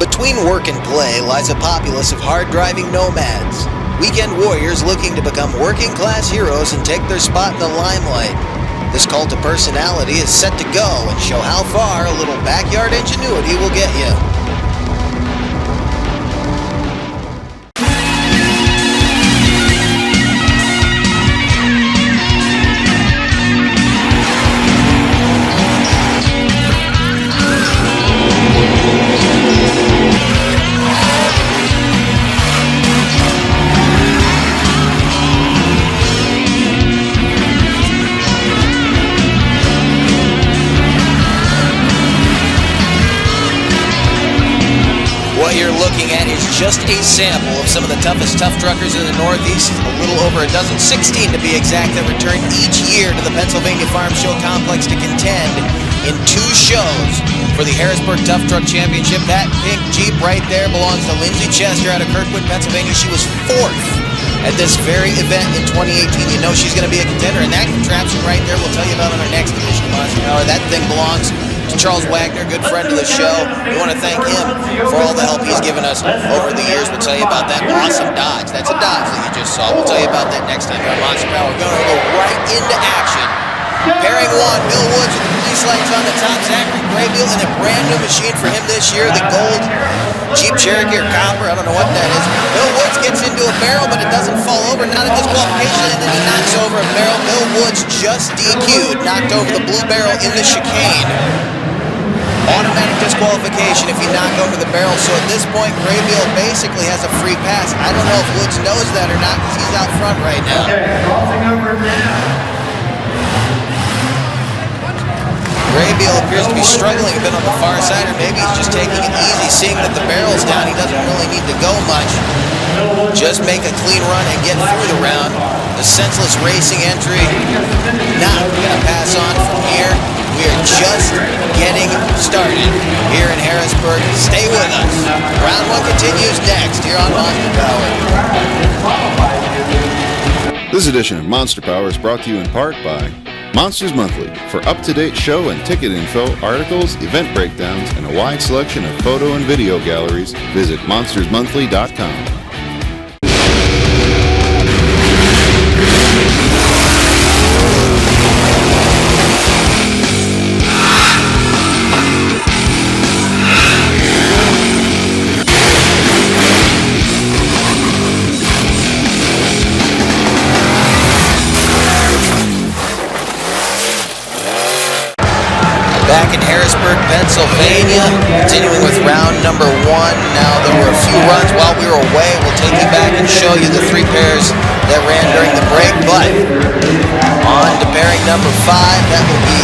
Between work and play lies a populace of hard-driving nomads, weekend warriors looking to become working-class heroes and take their spot in the limelight. This cult of personality is set to go and show how far a little backyard ingenuity will get you. What you're looking at is just a sample of some of the toughest tough truckers in the Northeast, a little over a dozen, 16 to be exact, that return each year to the Pennsylvania Farm Show Complex to contend in 2 shows for the Harrisburg Tough Truck Championship. That pink Jeep right there belongs to Lindsay Chester out of Kirkwood, Pennsylvania. She was 4th at this very event in 2018. You know she's going to be a contender, and that contraption right there we'll tell you about in our next edition of Monster Hour. That thing belongs to Charles Wagner, good friend of the show. We want to thank him for all the help he's given us over the years. We'll tell you about that awesome Dodge. That's a Dodge that you just saw. We'll tell you about that next time here on Monster Hour. We're going to go right into action. Pairing 1, Bill Woods with the police lights on the top, Zachary Graybill in a brand new machine for him this year, the gold Jeep Cherokee or copper, I don't know what that is. Bill Woods gets into a barrel, but it doesn't fall over, not a disqualification, and then he knocks over a barrel. Bill Woods just DQ'd, knocked over the blue barrel in the chicane. Automatic disqualification if you knock over the barrel, so at this point, Graybill basically has a free pass. I don't know if Woods knows that or not, because he's out front right now. Graybill appears to be struggling a bit on the far side, or maybe he's just taking it easy, seeing that the barrel's down. He doesn't really need to go much. Just make a clean run and get through the round. The senseless racing entry, not going to pass on from here. We are just getting started here in Harrisburg. Stay with us. Round 1 continues next here on Monster Power. This edition of Monster Power is brought to you in part by Monsters Monthly. For up-to-date show and ticket info, articles, event breakdowns, and a wide selection of photo and video galleries, visit monstersmonthly.com. Back in Harrisburg, Pennsylvania, continuing with round number 1. Now, there were a few runs while we were away. We'll take you back and show you the 3 pairs that ran during the break, but on to pairing number 5, that will be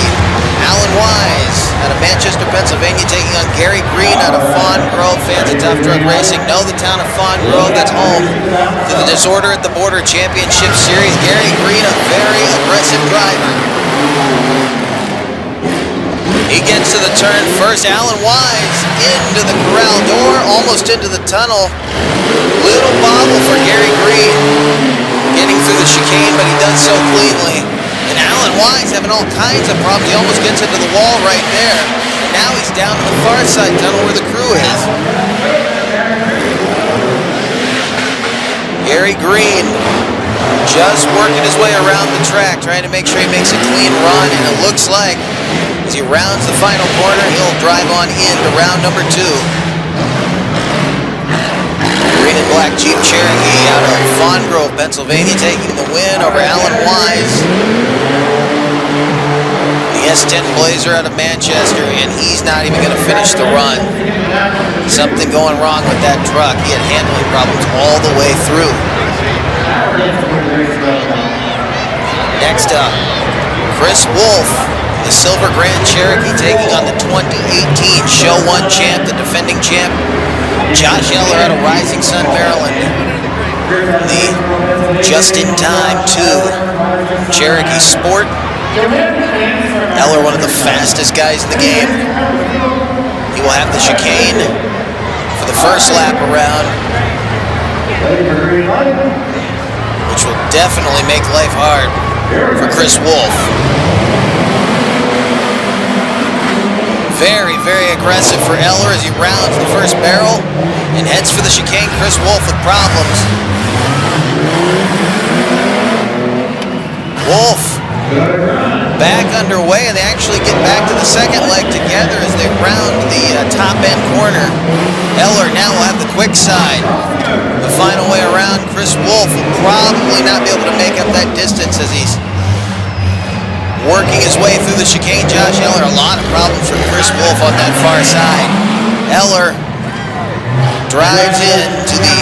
Alan Wise out of Manchester, Pennsylvania, taking on Gary Green out of Fawn Grove. Fans of Tough Truck Racing know the town of Fawn Grove. That's home to the Disorder at the Border Championship Series. Gary Green, a very aggressive driver. He gets to the turn first. Alan Wise into the corral door, almost into the tunnel. Little bobble for Gary Green. Getting through the chicane, but he does so cleanly. And Alan Wise having all kinds of problems. He almost gets into the wall right there. And now he's down to the far side tunnel where the crew is. Gary Green just working his way around the track, trying to make sure he makes a clean run, and it looks like as he rounds the final corner, he'll drive on into round number 2. Green and black Jeep Cherokee out of Fawn Grove, Pennsylvania, taking the win over Alan Wise. The S10 Blazer out of Manchester, and he's not even going to finish the run. Something going wrong with that truck. He had handling problems all the way through. Next up, Chris Wolf, the Silver Grand Cherokee, taking on the 2018 Show 1 champ, the defending champ, Josh Eller out of Rising Sun, Maryland. The just-in-time 2 Cherokee Sport. Eller, one of the fastest guys in the game. He will have the chicane for the first lap around, which will definitely make life hard for Chris Wolf. Very, very aggressive for Eller as he rounds the first barrel and heads for the chicane. Chris Wolf with problems. Wolf back underway, and they actually get back to the second leg together as they round the top end corner. Eller now will have the quick side. The final way around, Chris Wolf will probably not be able to make up that distance as he's working his way through the chicane. Josh Eller, a lot of problems for Chris Wolf on that far side. Eller drives into the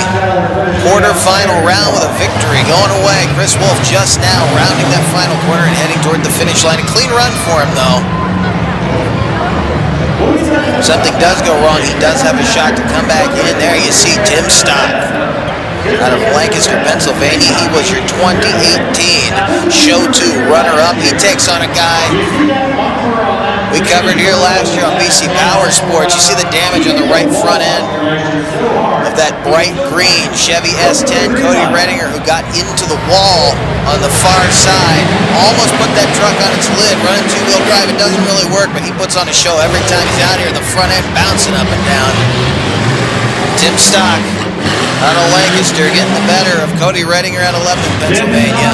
quarterfinal round with a victory. Going away, Chris Wolf just now rounding that final corner and heading toward the finish line. A clean run for him, though. If something does go wrong, he does have a shot to come back in. There you see Tim Stock out of Lancaster, Pennsylvania. He was your 2018 Show 2 runner-up. He takes on a guy we covered here last year on BC Power Sports. You see the damage on the right front end of that bright green Chevy S10. Cody Redinger, who got into the wall on the far side, almost put that truck on its lid, running two-wheel drive. It doesn't really work, but he puts on a show every time he's out here. The front end bouncing up and down. Tim Stock out of Lancaster getting the better of Cody Redinger out of Lebanon, Pennsylvania.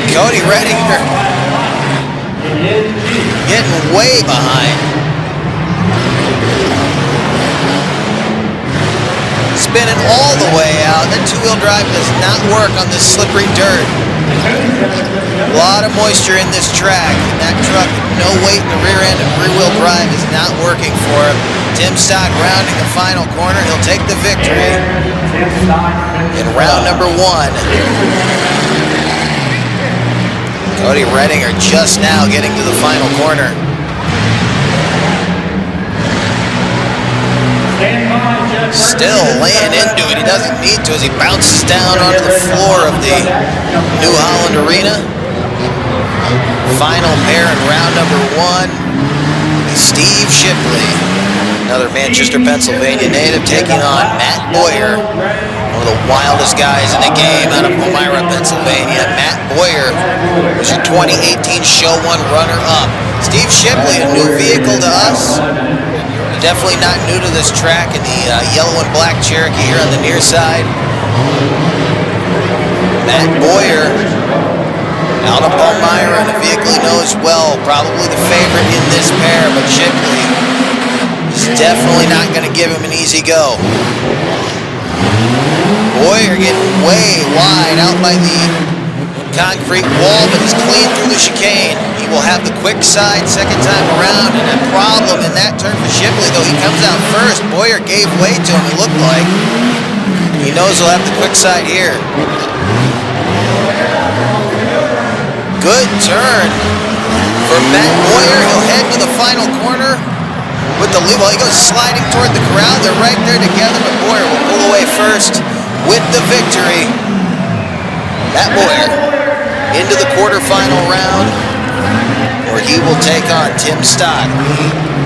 And Cody Redinger getting way behind. Spinning all the way out. That two-wheel drive does not work on this slippery dirt. A lot of moisture in this track, and that truck, no weight in the rear end and rear-wheel drive is not working for him. Tim Stock rounding the final corner. He'll take the victory in round number 1. Cody Redinger just now getting to the final corner. Still laying into it. He doesn't need to as he bounces down onto the floor of the New Holland Arena. Final pair in round number 1. Steve Shipley, another Manchester, Pennsylvania native, taking on Matt Boyer, one of the wildest guys in the game out of Palmyra, Pennsylvania. Matt Boyer was your 2018 Show 1 runner-up. Steve Shipley, a new vehicle to us. Definitely not new to this track in the yellow and black Cherokee here on the near side. Matt Boyer out of Palmyra, and a vehicle he knows well, probably the favorite in this pair, but Shipley is definitely not going to give him an easy go. Boyer getting way wide out by the concrete wall, but he's clean through the chicane. He will have the quick side second time around, and a problem in that turn for Shipley, though he comes out first. Boyer gave way to him, it looked like. He knows he'll have the quick side here. Good turn for Matt Boyer. He'll head to the final corner with the lead. Well, he goes sliding toward the crowd. They're right there together, but Boyer will pull away first with the victory. Matt Boyer into the quarterfinal round, where he will take on Tim Stock.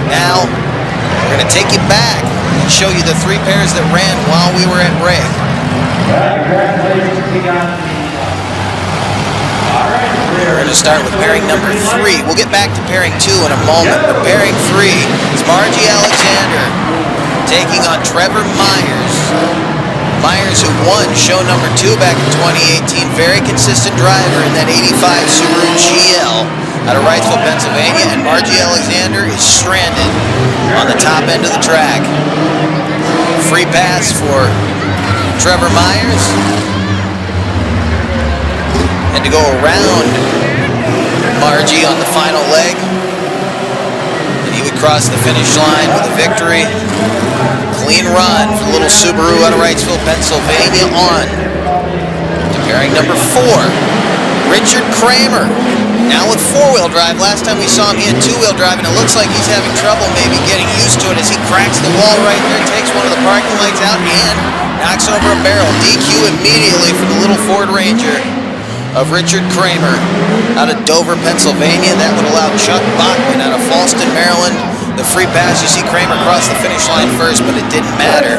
Now, we're going to take you back and show you the 3 pairs that ran while we were at break. We're going to start with pairing number 3. We'll get back to pairing 2 in a moment, but pairing 3 is Margie Alexander taking on Trevor Myers. Myers, who won show number 2 back in 2018, very consistent driver in that 85 Subaru GL out of Wrightsville, Pennsylvania, and Margie Alexander is stranded on the top end of the track. Free pass for Trevor Myers. And to go around Margie on the final leg, and he would cross the finish line with a victory. Clean run for the little Subaru out of Wrightsville, Pennsylvania. On to pairing number 4, Richard Kramer, now with 4-wheel drive. Last time we saw him, he had 2-wheel drive, and it looks like he's having trouble maybe getting used to it as he cracks the wall right there, takes one of the parking lights out, and knocks over a barrel. DQ immediately for the little Ford Ranger of Richard Kramer out of Dover, Pennsylvania. That would allow Chuck Bachman out of Falston, Maryland, the free pass. You see Kramer cross the finish line first, but it didn't matter.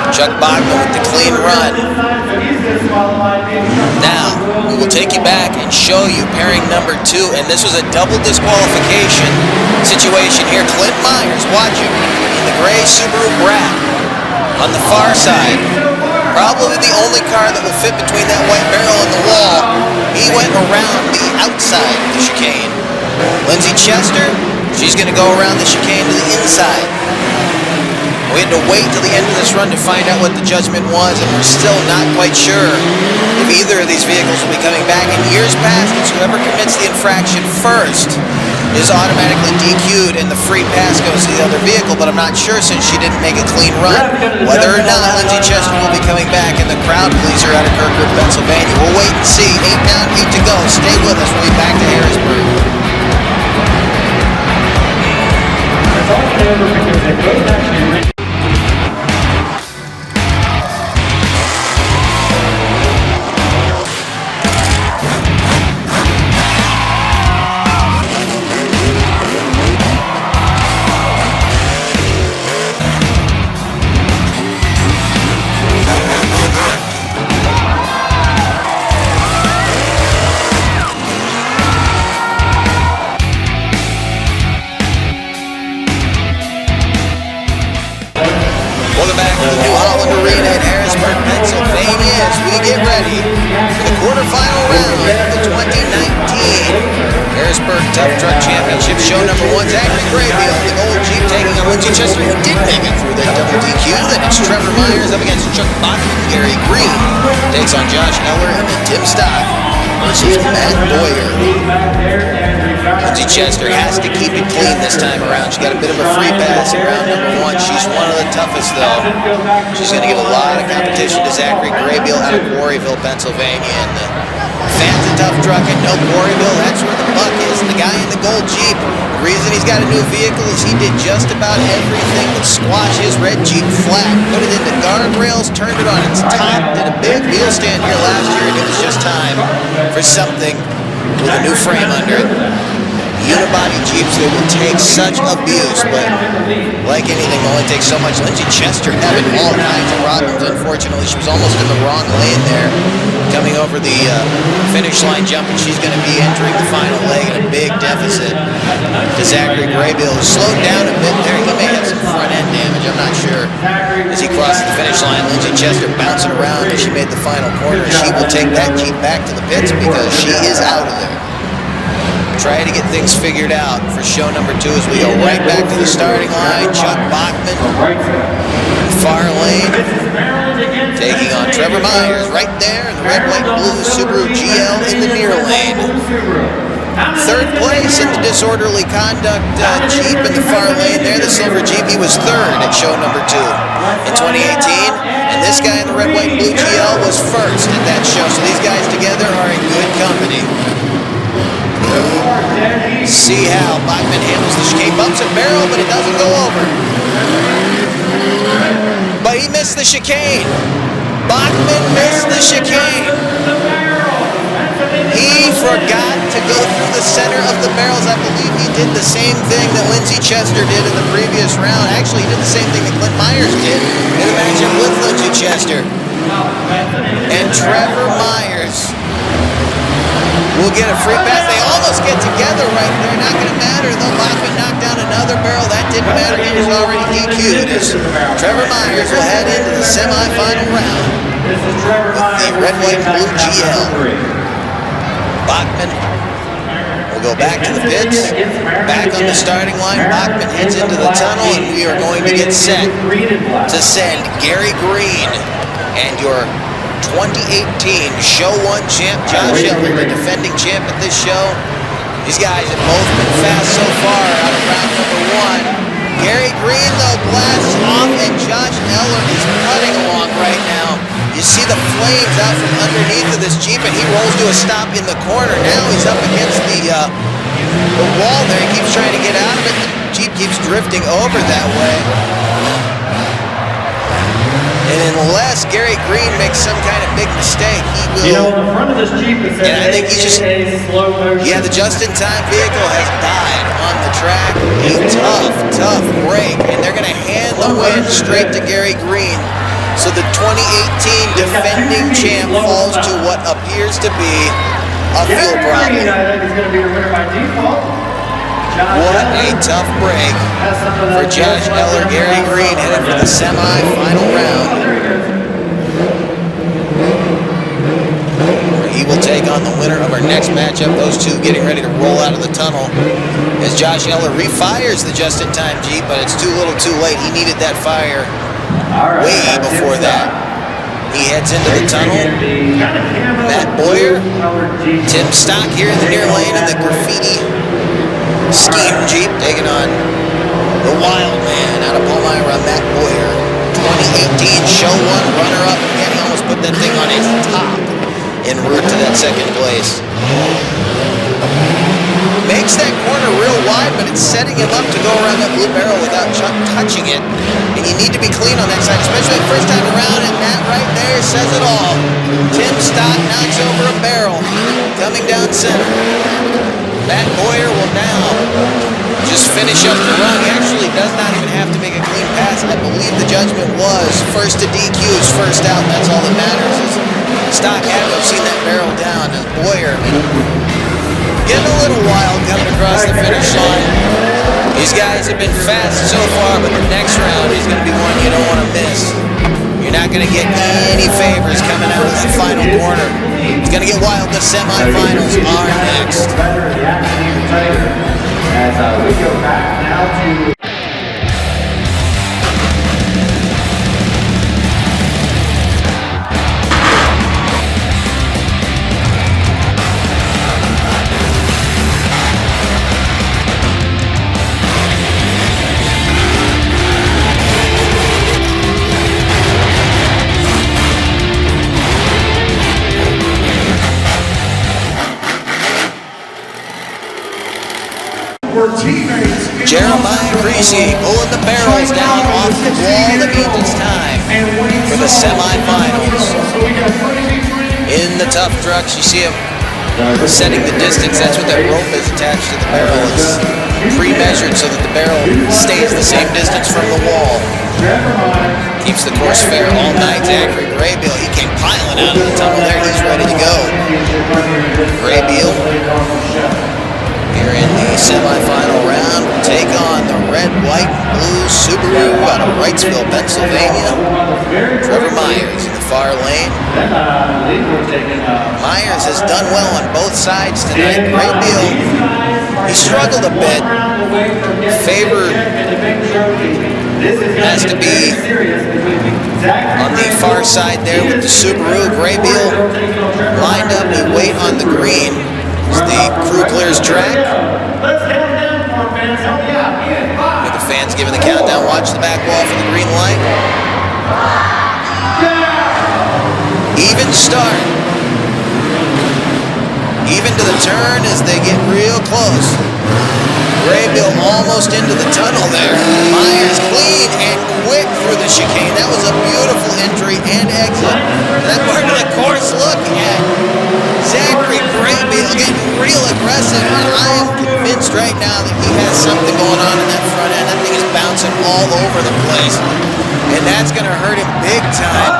Chuck Bachman with the clean run. Now, we will take you back and show you pairing number 2, and this was a double disqualification situation here. Clint Myers, watch him, in the gray Subaru Brat on the far side. Probably the only car that will fit between that white barrel and the wall. He went around the outside of the chicane. Lindsey Chester, she's going to go around the chicane to the inside. We had to wait till the end of this run to find out what the judgment was, and we're still not quite sure if either of these vehicles will be coming back. In years past, it's whoever commits the infraction first is automatically DQ'd and the free pass goes to the other vehicle, but I'm not sure since she didn't make a clean run whether or not Lindsey Chester will be coming back in the crowd pleaser out of Kirkwood, Pennsylvania. We'll wait and see. 8 down, 8 to go. Stay with us. We'll be back to Harrisburg. Get ready for the quarterfinal round of the 2019 Harrisburg Tough Truck Championship. Show number 1, Zachary Graybill, the old Jeep, taking on Lindsey Chester, who did make it through that double DQ. Then it's Trevor Myers up against Chuck Bachman. Gary Green takes on Josh Eller, and then Tim Stock versus Matt Boyer. Lindsey Chester has to keep it clean this time around. She got a bit of a free pass in round number 1. She's one of the toughest, though. She's going to give a lot of competition to Zachary Graybill out of Quarryville, Pennsylvania. And the fans of Tough Truck and know Quarryville, that's where the buck is. And the guy in the gold Jeep, the reason he's got a new vehicle is he did just about everything but squash his red Jeep flat. Put it into guardrails, turned it on its top, did a big wheel stand here last year, and it was just time for something with a new frame under it. Unibody Jeeps, they will take such abuse, but like anything, it only takes so much. Lindsey Chester having all kinds of problems. Unfortunately, she was almost in the wrong lane there, coming over the finish line jump, and she's going to be entering the final leg in a big deficit to Zachary Graybill, who slowed down a bit there. He may have some front-end damage, I'm not sure. As he crosses the finish line, Lindsey Chester bouncing around as she made the final corner. She will take that Jeep back to the pits because she is out of there. Try to get things figured out for show number 2 as we go right back to the starting line. Chuck Bachman, far lane, taking on Trevor Myers right there in the red, white, blue Subaru GL in the near lane. Third place in the disorderly conduct Jeep in the far lane there, the silver Jeep. He was third at show number 2 in 2018. And this guy in the red, white, blue GL was first at that show. So these guys together are in good company. See how Bachman handles the chicane. Bumps a barrel, but it doesn't go over. But he missed the chicane. Bachman missed the chicane. He forgot to go through the center of the barrels. I believe he did the same thing that Lindsey Chester did in the previous round. Actually, he did the same thing that Clint Myers did in a matchup with Lindsey Chester. And Trevor Myers will get a free pass. They almost get together right there. Not going to matter, though. Bachman knocked down another barrel. That didn't matter. He was already DQ'd. As Trevor Myers will head into the semifinal round with the red, white, blue GL. Bachman will go back to the pits. Back on the starting line. Bachman heads into the tunnel, and we are going to get set to send Gary Green and your 2018 Show 1 champ, Josh Eller, the defending champ at this show. These guys have both been fast so far out of round number 1. Gary Green, though, blasts off, and Josh Eller is cutting along right now. You see the flames out from underneath of this Jeep, and he rolls to a stop in the corner. Now he's up against the wall there. He keeps trying to get out of it. The Jeep keeps drifting over that way. And unless Gary Green makes some kind of big mistake, he will. You know, the front of this Jeep is and I think he's just. Yeah, the just-in-time vehicle has died on the track. A tough break, and they're going to hand the win straight to Gary Green. So the 2018 defending champ falls to what appears to be a fuel problem. What a tough break for Josh Eller. Gary Green headed for the semi-final round, where he will take on the winner of our next matchup. Those two getting ready to roll out of the tunnel as Josh Eller refires the just-in-time Jeep, but it's too little too late. He needed that fire way before that. He heads into the tunnel. Matt Boyer, Tim Stock here in the near lane in the graffiti scheme Jeep, taking on the wild man out of Palmyra, Matt Boyer. 2018 Show 1 runner-up. Again, he almost put that thing on his top en route to that second place. Makes that corner real wide, but it's setting him up to go around that blue barrel without touching it. And you need to be clean on that side, especially the first time around, and that right there says it all. Tim Stott knocks over a barrel, coming down center. Matt Boyer will now just finish up the run. He actually does not even have to make a clean pass. I believe the judgment was first to DQs, first out. That's all that matters. Stock had to have seen that barrel down, and Boyer getting a little wild coming across the finish line. These guys have been fast so far, but the next round is going to be one you don't want to miss. You're not going to get any favors coming out of that final corner. It's going to get wild. The semifinals are next. As we go back now to Jeremiah Greasy pulling the barrels down off the wall. That means it's time for the semifinals. In the tough trucks, you see him setting the distance. That's what that rope is attached to the barrel. It's pre-measured so that the barrel stays the same distance from the wall. Keeps the course fair all night. Zachary Graybill, he came piling out of the tunnel there. He's ready to go. Graybill here in the semifinal round will take on the red, white, and blue Subaru out of Wrightsville, Pennsylvania. Trevor Myers in the far lane. Myers has done well on both sides tonight. Graybill, he struggled a bit. Favor has to be on the far side there with the Subaru. Graybill lined up. We wait on the green as the crew clears track. With the fans giving the countdown, watch the back wall for the green light. Even start. Even to the turn as they get real close. Graybill almost into the tunnel there. Myers clean and quick through the chicane. That was a beautiful entry and exit. That part of the course, look at Zachary Graybill getting real aggressive. And I am convinced right now that he has something going on in that front end. That thing is bouncing all over the place. And that's going to hurt him big time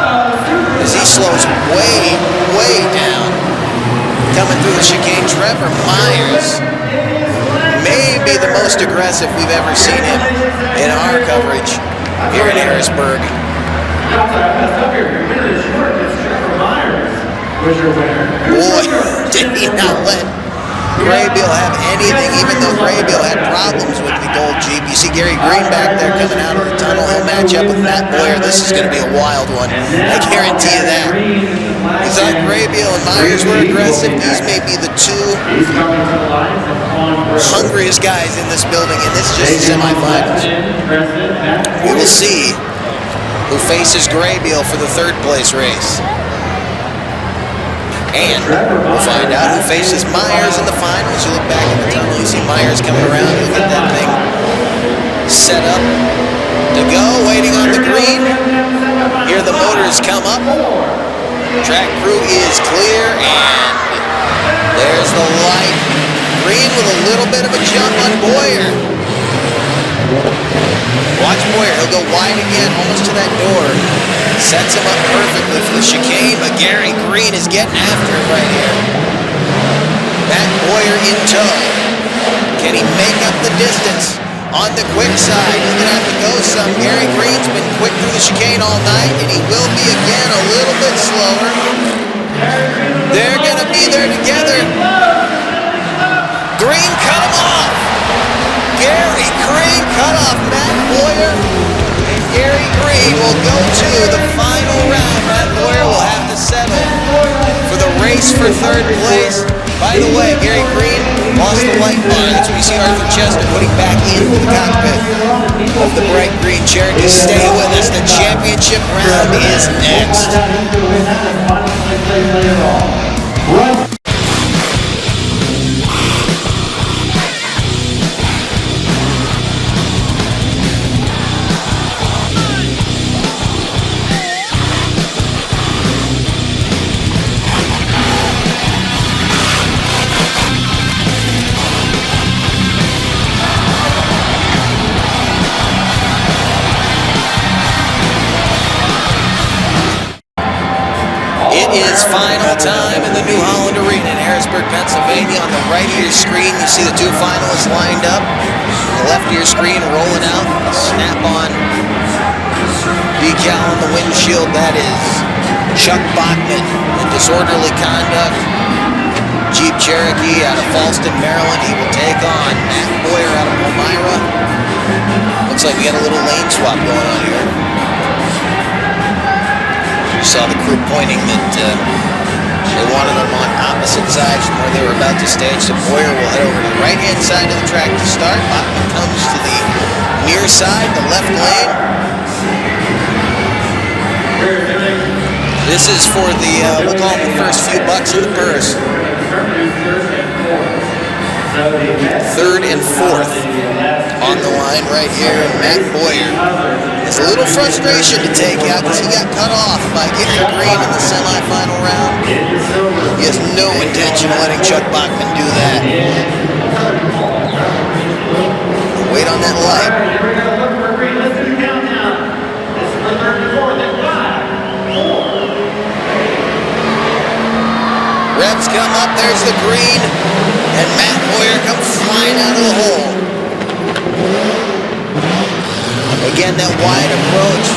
as he slows way, way down. Coming through the chicane, Trevor Myers may be the most aggressive we've ever seen him in our coverage here in Harrisburg. Boy, did he not let Graybill have anything, even though Graybill had problems with the gold Jeep. You see Gary Green back there coming out of the tunnel. He'll match up with Matt Boyer. This is going to be a wild one. I guarantee you that. You thought Graybill and Myers were aggressive. These may be the two hungriest guys in this building, and this is just the semifinals. We will see who faces Graybill for the third place race. And we'll find out who faces Myers in the finals. You look back in the tunnel, you see Myers coming around. He'll get that thing set up to go, waiting on the green. Here the motors come up. Track crew is clear, and there's the light. Green with a little bit of a jump on Boyer. Watch Boyer, he'll go wide again, almost to that door. Sets him up perfectly for the chicane, but Gary Green is getting after it right here. Matt Boyer in tow. Can he make up the distance on the quick side? He's going to have to go some. Gary Green's been quick through the chicane all night, and he will be again a little bit slower. They're going to be there together. Green cut him off. Gary Green cut off Matt Boyer. And Gary Green will go to the final round. Matt Boyer will have to settle for the race for third place. By the way, Gary Green lost the light bar. That's when you see Arthur Chester putting back into the cockpit of the bright green Cherokee. Stay with us. The championship round is next. It is final time in the New Holland Arena in Harrisburg, Pennsylvania. On the right of your screen, you see the two finalists lined up. On the left of your screen, rolling out, snap-on decal on the windshield. That is Chuck Bachman in disorderly conduct. Jeep Cherokee out of Falston, Maryland. He will take on Matt Boyer out of Palmyra. Looks like we got a little lane swap going on here. You saw the crew pointing that they wanted them on opposite sides from where they were about to stage. So Boyer will head over to the right-hand side of the track to start. Bachman comes to the near side, the left lane. This is for the, we'll call them the first few bucks of the purse. Third and fourth on the line right here, and Matt Boyer has a little frustration to take out because he got cut off by Gary Green in the semifinal round. He has no intention of letting Chuck Bachman do that. Wait on that light. Revs come up, there's the green, and Matt Boyer comes flying out of the hole. Again, that wide approach.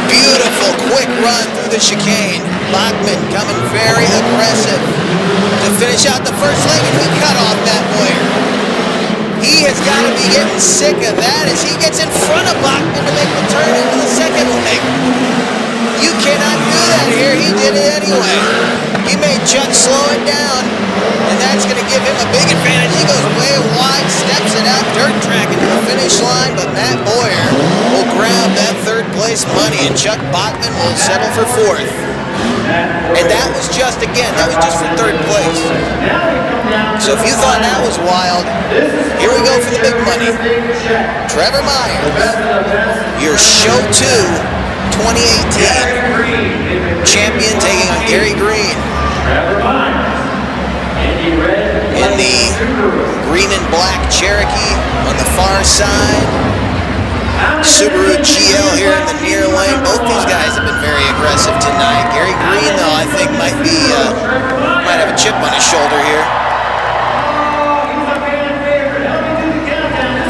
Beautiful, quick run through the chicane. Bachman coming very aggressive to finish out the first leg, and he cut off Matt Boyer. He has got to be getting sick of that as he gets in front of Bachman to make the turn into the second leg. You cannot do that here. He did it anyway. He made Chuck slow it down, and that's going to give him a big advantage. He goes way wide, steps it out, dirt track into the finish line, but Matt Boyer will grab that third place money, and Chuck Bachman will settle for fourth. And that was just, again, that was just for third place. So if you thought that was wild, here we go for the big money. Trevor Myers, your Show 2 2018 champion, taking on Gary Green in the green and black Cherokee on the far side. Subaru GL here in the near lane. Both these guys have been very aggressive tonight. Gary Green, though, I think might have a chip on his shoulder here.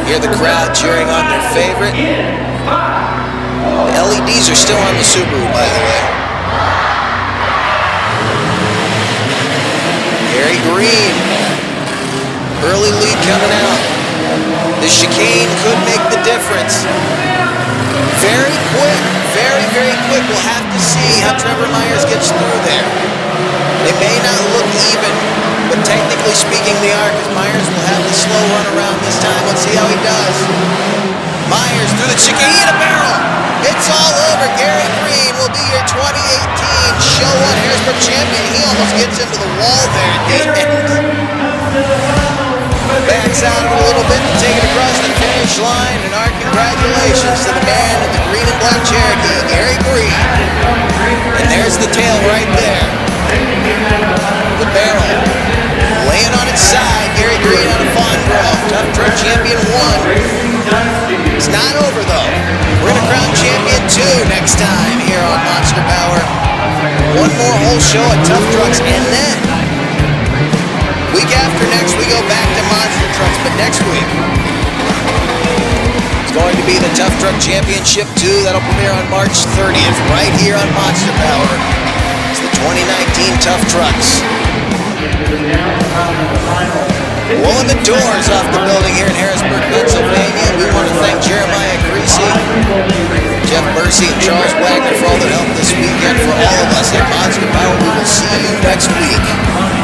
Hear the crowd cheering on their favorite. The LEDs are still on the Subaru, by the way. Gary Green, early lead coming out. The chicane could make the difference. Very quick, very quick. We'll have to see how Trevor Myers gets through there. They may not look even, but technically speaking they are, because Myers will have the slow run around this time. Let's see how he does. Myers through the chicane, a barrel. It's all over. Gary Green will be your 2018 Show 1 Harrisburg champion. He almost gets into the wall there at the end. Backs out of it a little bit to take it across the finish line. And our congratulations to the man in the green and black Cherokee, Gary Green. And there's the tail right there. The barrel laying on its side. Gary Green out of Fawn Grove. Tough Truck Champion 1. It's not over though. We're going to crown Champion 2 next one more whole show at Tough Trucks, and then week after next, we go back to Monster Trucks, but next week it's going to be the Tough Truck Championship 2. That'll premiere on March 30th, right here on Monster Power. It's the 2019 Tough Trucks. Blowing the doors off the building here in Harrisburg, Pennsylvania. We want to thank Jeremiah Greasy, Jeff Bursey, and Charles Wagner for all their help this weekend. For all of us at Monster Power, we will see you next week.